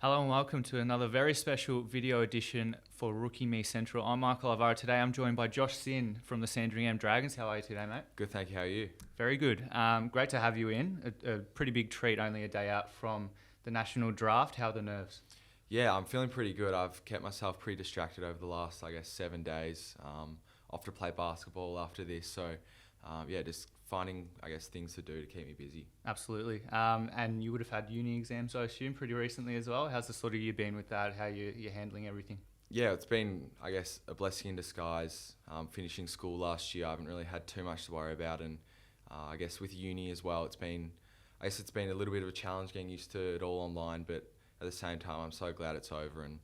Hello and welcome to another very special video edition for Rookie Me Central. I'm Michael Alvaro. Today I'm joined by Josh Sinn from the Sandringham Dragons. How are you today, mate? Good, thank you. How are you? Very good. Great to have you in. A pretty big treat, only a day out from the national draft. How are the nerves? Yeah, I'm feeling pretty good. I've kept myself pretty distracted over the last, 7 days. Off to play basketball after this. So, just finding, things to do to keep me busy. Absolutely. And you would have had uni exams, I assume, pretty recently as well. How's the sort of year been with that? How you're handling everything? Yeah, it's been, a blessing in disguise. Finishing school last year, I haven't really had too much to worry about. And with uni as well, it's been a little bit of a challenge getting used to it all online. But at the same time, I'm so glad it's over. And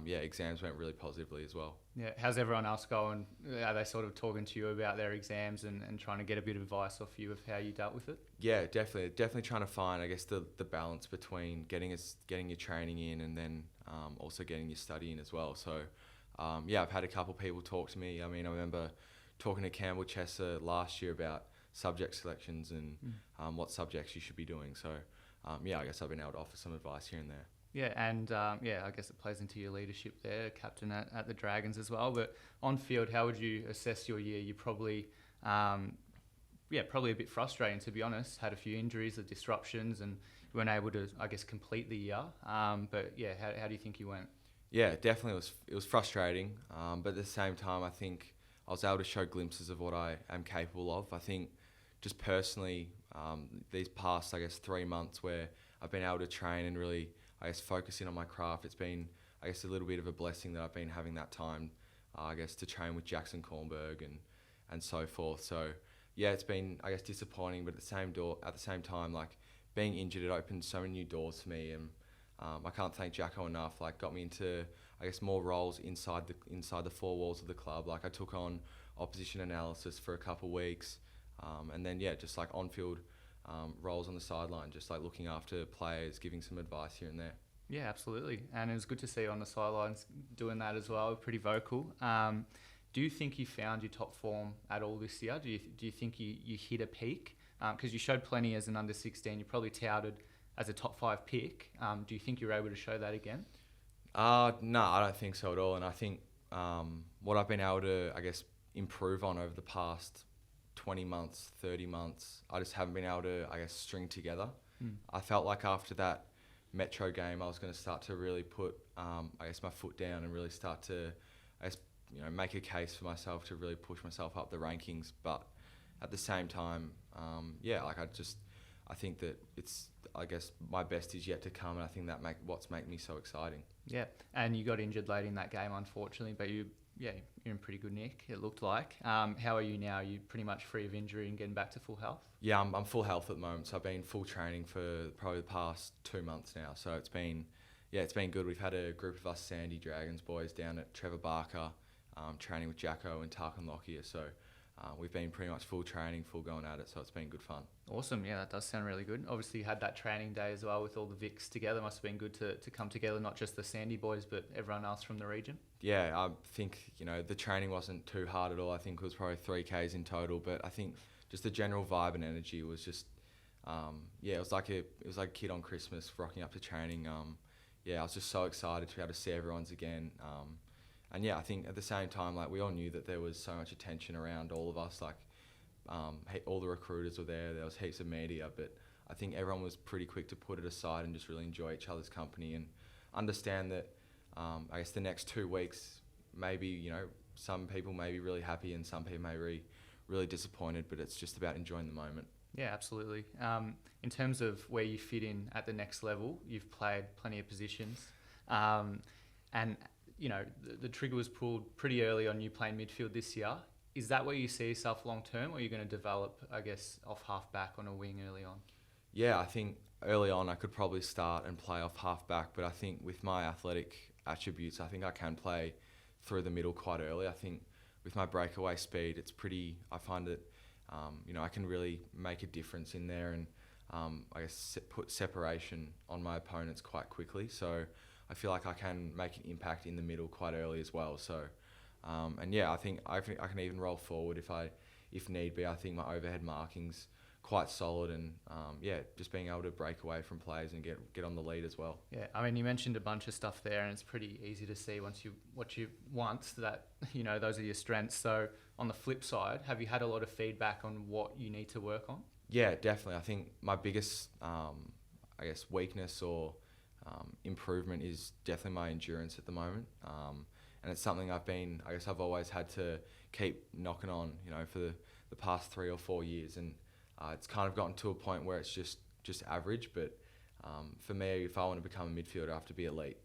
exams went really positively as well. Yeah, how's everyone else going? Are they sort of talking to you about their exams and trying to get a bit of advice off you of how you dealt with it? Yeah, definitely trying to find, the balance between getting your training in and then also getting your study in as well. So, I've had a couple people talk to me. I remember talking to Campbell Chesser last year about subject selections and what subjects you should be doing. So, I've been able to offer some advice here and there. Yeah, and I guess it plays into your leadership there, captain at the Dragons as well. But on field, how would you assess your year? You probably, probably a bit frustrating, to be honest. Had a few injuries, the disruptions, and you weren't able to, complete the year. How do you think you went? Yeah, definitely it was frustrating, but at the same time, I think I was able to show glimpses of what I am capable of. I think just personally, these past 3 months where I've been able to train and really focus in on my craft, it's been a little bit of a blessing that I've been having that time to train with Jackson Cornberg and so forth. So yeah, it's been disappointing, but at the same time, being injured, it opened so many new doors for me, and I can't thank Jacko enough. Got me into more roles inside the four walls of the club. I took on opposition analysis for a couple of weeks, and then on field roles on the sideline, just looking after players, giving some advice here and there. Yeah, absolutely. And it was good to see you on the sidelines doing that as well, pretty vocal. Do you think you found your top form at all this year? Do you think you hit a peak? Because you showed plenty as an under-16. You probably touted as a top 5 pick. Do you think you're able to show that again? No, I don't think so at all. And I think what I've been able to, improve on over the past 20 months, 30 months, I just haven't been able to, string together. I felt like after that Metro game, I was going to start to really put, my foot down and really start to, make a case for myself to really push myself up the rankings. But at the same time, I think that it's, my best is yet to come, and I think that what's made me so exciting. Yeah, and you got injured late in that game, unfortunately, but you're in pretty good nick, it looked like. How are you now? Are you pretty much free of injury and getting back to full health? Yeah, I'm full health at the moment, so I've been full training for probably the past 2 months now. So it's been good. We've had a group of us Sandy Dragons boys down at Trevor Barker, training with Jacko and Tarkin Lockyer. So we've been pretty much full training, full going at it. So it's been good fun. Awesome. Yeah, that does sound really good. Obviously, you had that training day as well with all the Vics together. Must have been good to come together, not just the Sandy boys, but everyone else from the region. Yeah, I think, the training wasn't too hard at all. I think it was probably 3Ks in total, but I think just the general vibe and energy was just, it was like a kid on Christmas rocking up to training. I was just so excited to be able to see everyone's again. I think at the same time, we all knew that there was so much attention around all of us, all the recruiters were there was heaps of media, but I think everyone was pretty quick to put it aside and just really enjoy each other's company and understand that, the next 2 weeks, maybe, some people may be really happy and some people may be really disappointed, but it's just about enjoying the moment. Yeah, absolutely. In terms of where you fit in at the next level, you've played plenty of positions, and the trigger was pulled pretty early on you playing midfield this year. Is that where you see yourself long term, or are you going to develop, off half back on a wing early on? Yeah, I think early on I could probably start and play off half back, but I think with my athletic attributes, I think I can play through the middle quite early. I think with my breakaway speed, I find that, I can really make a difference in there and, put separation on my opponents quite quickly. So I feel like I can make an impact in the middle quite early as well. So, I think I can even roll forward if need be. I think my overhead marking's quite solid, and just being able to break away from plays and get on the lead as well. Yeah, I mean, you mentioned a bunch of stuff there, and it's pretty easy to see what you want that those are your strengths. So on the flip side, have you had a lot of feedback on what you need to work on? Yeah, definitely. I think my biggest weakness or improvement is definitely my endurance at the moment, and it's something I've always had to keep knocking on, for the past 3 or 4 years, and it's kind of gotten to a point where it's just average. But for me, if I want to become a midfielder, I have to be elite,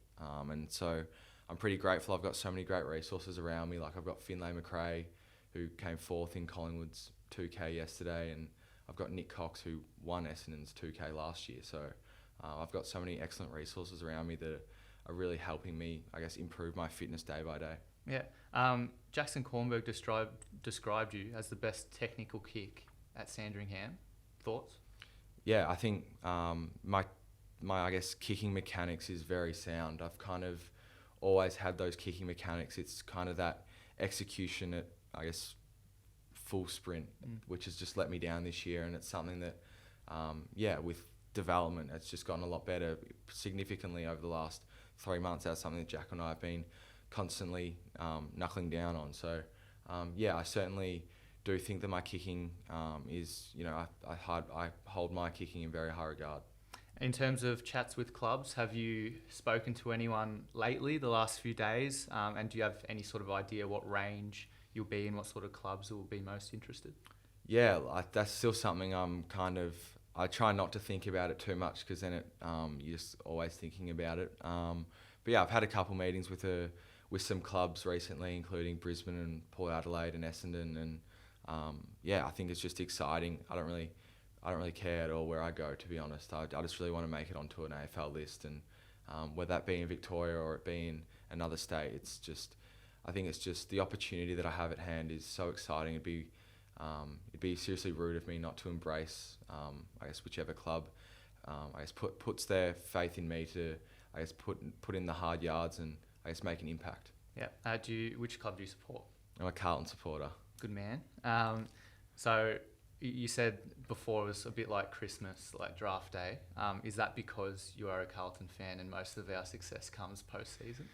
and so I'm pretty grateful. I've got so many great resources around me. Like I've got Finlay McRae, who came 4th in Collingwood's 2K yesterday, and I've got Nick Cox, who won Essendon's 2K last year. So I've got so many excellent resources around me that are really helping me, improve my fitness day by day. Yeah. Jackson Cornberg described you as the best technical kick at Sandringham. Thoughts? Yeah, I think my kicking mechanics is very sound. I've kind of always had those kicking mechanics. It's kind of that execution at, full sprint, which has just let me down this year. And it's something that, with development, it's just gotten a lot better significantly over the last 3 months. That's something that Jack and I have been constantly knuckling down on. So, I certainly do think that my kicking is, I hold my kicking in very high regard. In terms of chats with clubs, have you spoken to anyone lately, the last few days? And do you have any sort of idea what range you'll be in, what sort of clubs will be most interested? Yeah, that's still something I try not to think about it too much, because then you're just always thinking about it. But yeah, I've had a couple meetings with some clubs recently, including Brisbane and Port Adelaide and Essendon, and I think it's just exciting. I don't really care at all where I go, to be honest. I just really want to make it onto an AFL list, and whether that be in Victoria or it be in another state, I think it's just the opportunity that I have at hand is so exciting. It'd be seriously rude of me not to embrace, whichever club, puts their faith in me to, put in the hard yards and make an impact. Yeah. Which club do you support? I'm a Carlton supporter. Good man. So you said before it was a bit like Christmas, like draft day. Is that because you are a Carlton fan and most of our success comes post-season?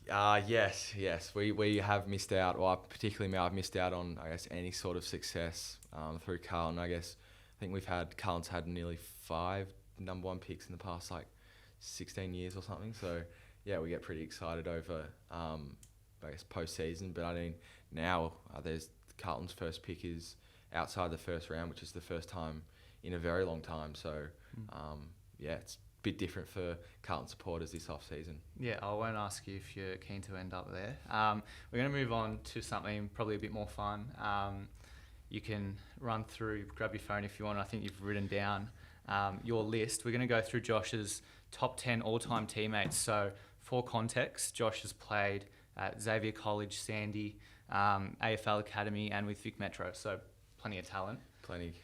Yes. We have missed out, or particularly me, I've missed out on, any sort of success through Carlton. I think Carlton's had nearly 5 number 1 picks in the past 16 years or something. So yeah, we get pretty excited over post-season. But now there's Carlton's first pick is outside the first round, which is the first time in a very long time. So it's a bit different for Carlton supporters this off-season. Yeah, I won't ask you if you're keen to end up there. We're going to move on to something probably a bit more fun. You can run through, grab your phone if you want. I think you've written down your list. We're going to go through Josh's top 10 all-time teammates. So for context, Josh has played at Xavier College, Sandy, AFL Academy, and with Vic Metro. So plenty of talent. Plenty.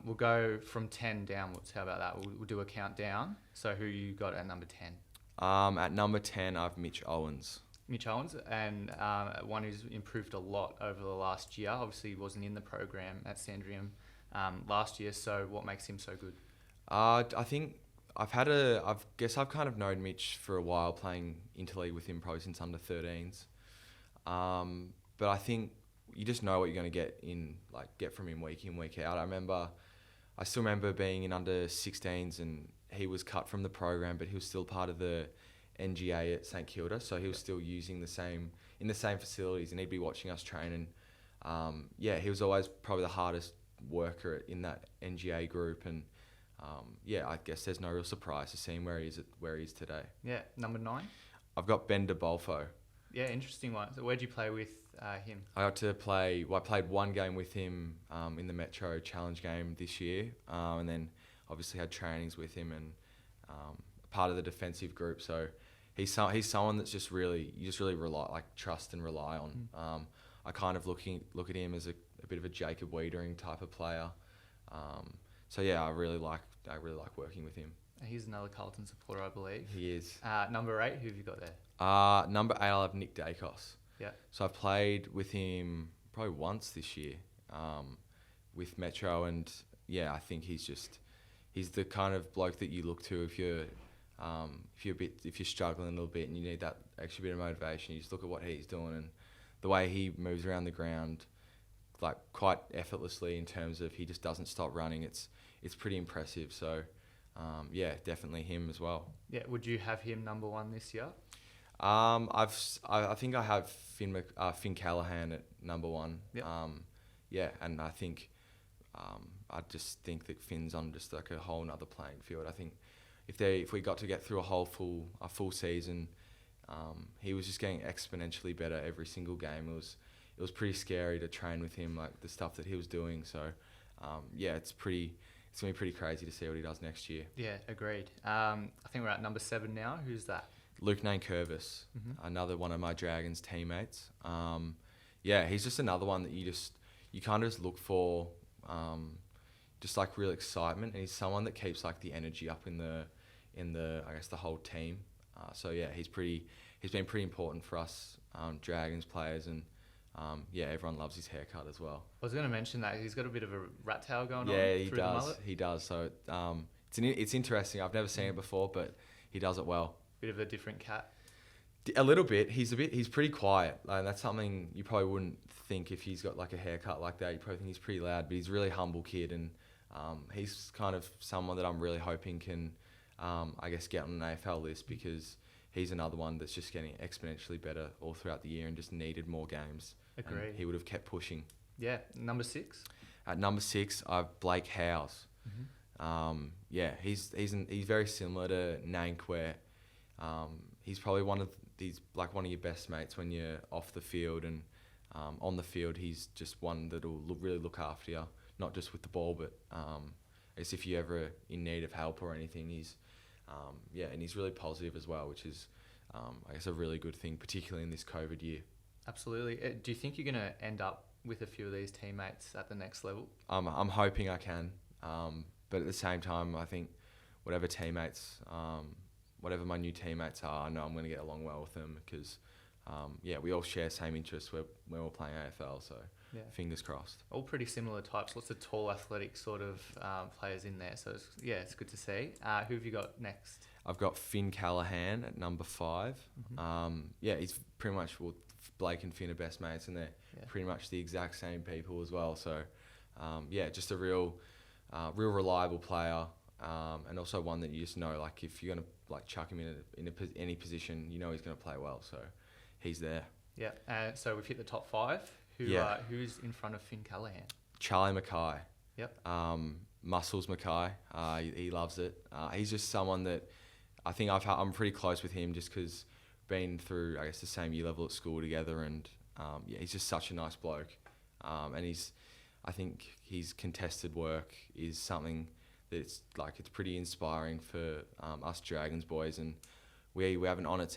We'll go from 10 downwards. How about that? We'll do a countdown. So who you got at number 10? At number 10, I have Mitch Owens. Mitch Owens, and one who's improved a lot over the last year. Obviously, he wasn't in the program at Sandringham last year. So what makes him so good? I think I've kind of known Mitch for a while, playing interleague with him probably since under 13s. But I think you just know what you're going to get from him week in, week out. I still remember being in under 16s, and he was cut from the program, but he was still part of the NGA at St Kilda, so he was still using the same facilities, and he'd be watching us train. And he was always probably the hardest worker in that NGA group, and I guess there's no real surprise to see him where he is today. Yeah, number 9. I've got Ben DeBolfo. Yeah, interesting one. So where'd you play with him? I played one game with him in the Metro Challenge game this year, and then obviously had trainings with him and part of the defensive group. So he's someone that's you really trust and rely on. I kind of look at him as a bit of a Jacob Wiedering type of player. I really like working with him. He's another Carlton supporter, I believe. He is. Number 8, who have you got there? Number 8, I'll have Nick Dacos. Yeah. So I've played with him probably once this year with Metro, and yeah, I think he's the kind of bloke that you look to if you're struggling a little bit and you need that extra bit of motivation. You just look at what he's doing and the way he moves around the ground, like quite effortlessly in terms of he just doesn't stop running. It's pretty impressive. So, yeah, definitely him as well. Yeah, would you have him number 1 this year? I think I have Finn Callahan at number 1. Yep. Yeah, and I think I just think that Finn's on just like a whole nother playing field. I think if we got to get through a full season, he was just getting exponentially better every single game. It was pretty scary to train with him, like the stuff that he was doing. So, yeah, it's gonna be pretty crazy to see what he does next year. Yeah, agreed. I think we're at number 7 now. Who's that? Luke Nankervis, another one of my Dragons teammates. Yeah, he's just another one that you kind of just look for, just like real excitement, and he's someone that keeps like the energy up in the I guess the whole team. So yeah, he's been pretty important for us Dragons players, and yeah, everyone loves his haircut as well. I was going to mention that he's got a bit of a rat tail going on. Yeah, he through the does. mullet. He does. So it's interesting. I've never seen it before, but he does it well. Bit of a different cat. A little bit. He's pretty quiet. Like, that's something you probably wouldn't think if he's got like a haircut like that. You probably think he's pretty loud, but he's a really humble kid, and he's kind of someone that I'm really hoping can, I guess, get on an AFL list, because he's another one that's just getting exponentially better all throughout the year and just needed more games. Agreed. And he would have kept pushing. Yeah, number 6. At number 6, I've Blake Howes. Yeah, he's very similar to Nank, where he's probably one of your best mates when you're off the field, and on the field he's just one that'll really look after you, not just with the ball, but as if you're ever in need of help or anything. He's and he's really positive as well, which is I guess a really good thing, particularly in this COVID year. Absolutely. Do you think you're going to end up with a few of these teammates at the next level? I'm hoping I can, but at the same time, I think whatever my new teammates are, I know I'm going to get along well with them, because we all share same interests when we're playing AFL, so Yeah. fingers crossed. All pretty similar types, lots of tall, athletic sort of players in there. So, it's good to see. Who have you got next? I've got Finn Callahan at number 5. He's pretty much, Blake and Finn are best mates, and they're pretty much the exact same people as well. So, just a real reliable player, and also one that you just know, like, if you're going to like chuck him in any position, you know he's going to play well. So, he's there. Yeah. So we've hit the top 5. Who's in front of Finn Callahan? Charlie Mackay. Yep. Muscles Mackay. He loves it. He's just someone that I think I'm pretty close with him, just because been through, I guess, the same year level at school together, and he's just such a nice bloke. And I think his contested work is something that's like, it's pretty inspiring for us Dragons boys, and we have an honest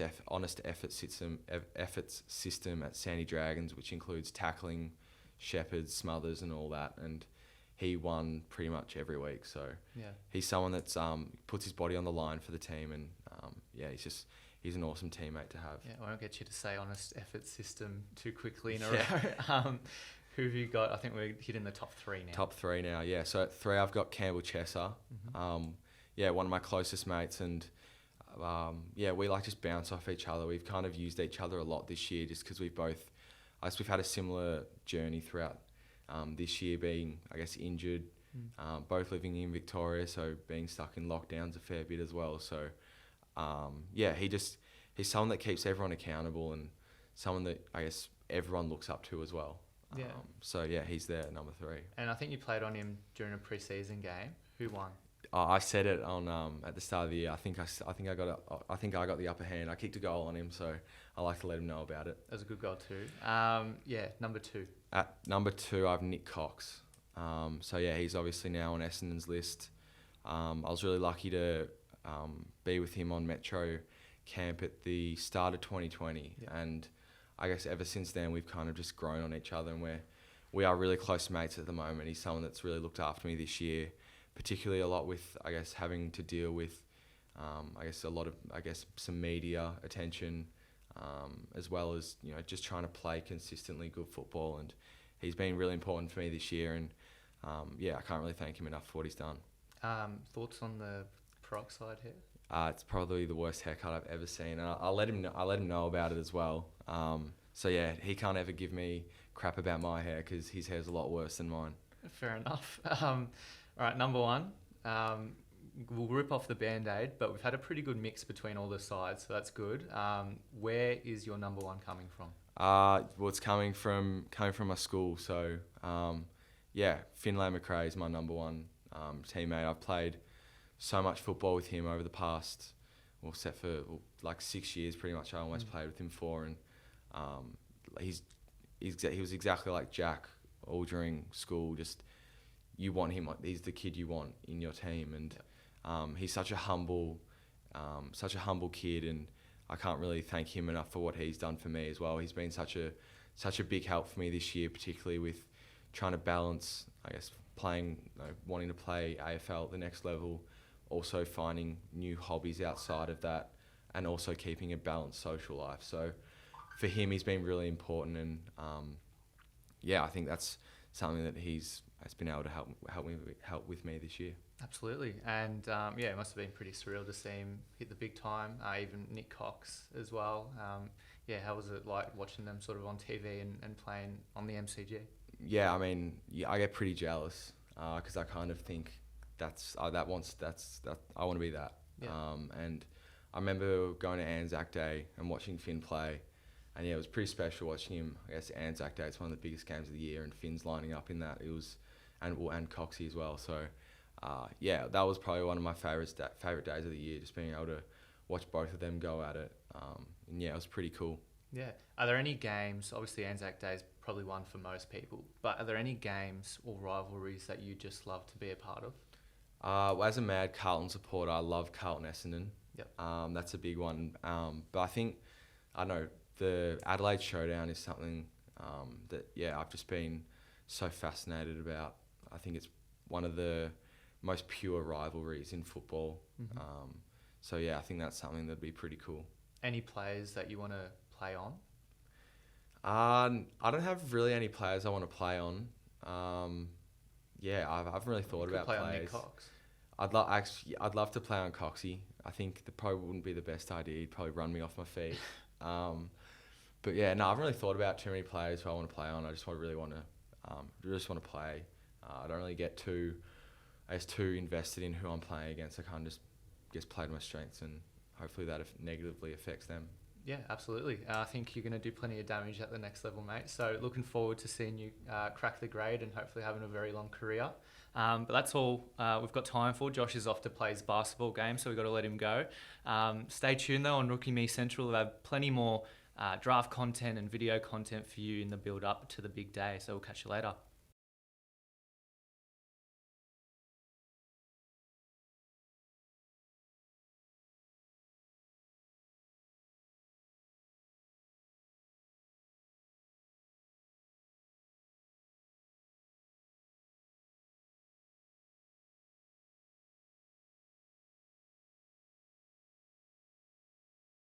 effort system at Sandy Dragons, which includes tackling, shepherds, smothers, and all that. And he won pretty much every week. So he's someone that's puts his body on the line for the team, and he's an awesome teammate to have. Yeah, I won't get you to say honest effort system too quickly in a row. Who have you got? I think we're hitting the top 3 now. Top 3 now, yeah. So at 3, I've got Campbell Chesser. One of my closest mates, and we like just bounce off each other. We've kind of used each other a lot this year, just because we've had a similar journey throughout this year, being, I guess, injured, both living in Victoria, so being stuck in lockdowns a fair bit as well. So, he's someone that keeps everyone accountable, and someone that I guess everyone looks up to as well. He's there at number 3. And I think you played on him during a pre-season game. Who won? I said it on at the start of the year. I think I got the upper hand. I kicked a goal on him, so I like to let him know about it. That was a good goal too. Number 2. At number 2, I have Nick Cox. He's obviously now on Essendon's list. I was really lucky to be with him on Metro camp at the start of 2020, and I guess ever since then we've kind of just grown on each other, and we are really close mates at the moment. He's someone that's really looked after me this year, particularly a lot with, I guess, having to deal with, some media attention, as well as, just trying to play consistently good football. And he's been really important for me this year. And yeah, I can't really thank him enough for what he's done. Thoughts on the peroxide here? It's probably the worst haircut I've ever seen, and I'll let him know, about it as well. So yeah, he can't ever give me crap about my hair because his hair's a lot worse than mine. Fair enough. All right, number one. We'll rip off the Band-Aid, but we've had a pretty good mix between all the sides, so that's good. Where is your number one coming from? Well, it's coming from my school. So yeah, Finlay McRae is my number one teammate. I've played so much football with him over the past, set for like 6 years pretty much. I almost played with him for, and he was exactly like Jack all during school. Just you want him, like he's the kid you want in your team, and he's such a humble kid, and I can't really thank him enough for what he's done for me as well. He's been such a big help for me this year, particularly with trying to balance, I guess, playing, wanting to play AFL at the next level, also finding new hobbies outside of that, and also keeping a balanced social life. So for him, he's been really important, and yeah, I think that's something that has been able to help with me this year. Absolutely, and yeah, it must have been pretty surreal to see him hit the big time. Even Nick Cox as well. Yeah, how was it like watching them sort of on TV and playing on the MCG? Yeah, I mean, I get pretty jealous because I kind of think I want to be that. Yeah. And I remember going to Anzac Day and watching Finn play, and yeah, it was pretty special watching him. I guess Anzac Day, it's one of the biggest games of the year, and Finn's lining up in that. It was, and Coxie as well. So yeah, that was probably one of my favorite days of the year, just being able to watch both of them go at it. And yeah, it was pretty cool. Yeah. Are there any games, obviously Anzac Day is probably one for most people, but are there any games or rivalries that you just love to be a part of? Well, as a mad Carlton supporter, I love Carlton Essendon. Yep. That's a big one. But I think, I don't know, the Adelaide Showdown is something that, yeah, I've just been so fascinated about. I think it's one of the most pure rivalries in football. Mm-hmm. So yeah, I think that's something that'd be pretty cool. Any players that you want to play on? I don't have really any players I want to play on. Yeah, I haven't really thought about play players. On Nick Cox. I'd love to play on Coxie. I think that probably wouldn't be the best idea. He'd probably run me off my feet. But yeah, no, I haven't really thought about too many players who I want to play on. I just really want to play. I don't really get too invested in who I'm playing against. I kind of just play to my strengths, and hopefully that negatively affects them. Yeah, absolutely. I think you're going to do plenty of damage at the next level, mate. So looking forward to seeing you crack the grade and hopefully having a very long career. But that's all we've got time for. Josh is off to play his basketball game, so we've got to let him go. Stay tuned, though, on Rookie Me Central. We'll have plenty more draft content and video content for you in the build-up to the big day. So we'll catch you later.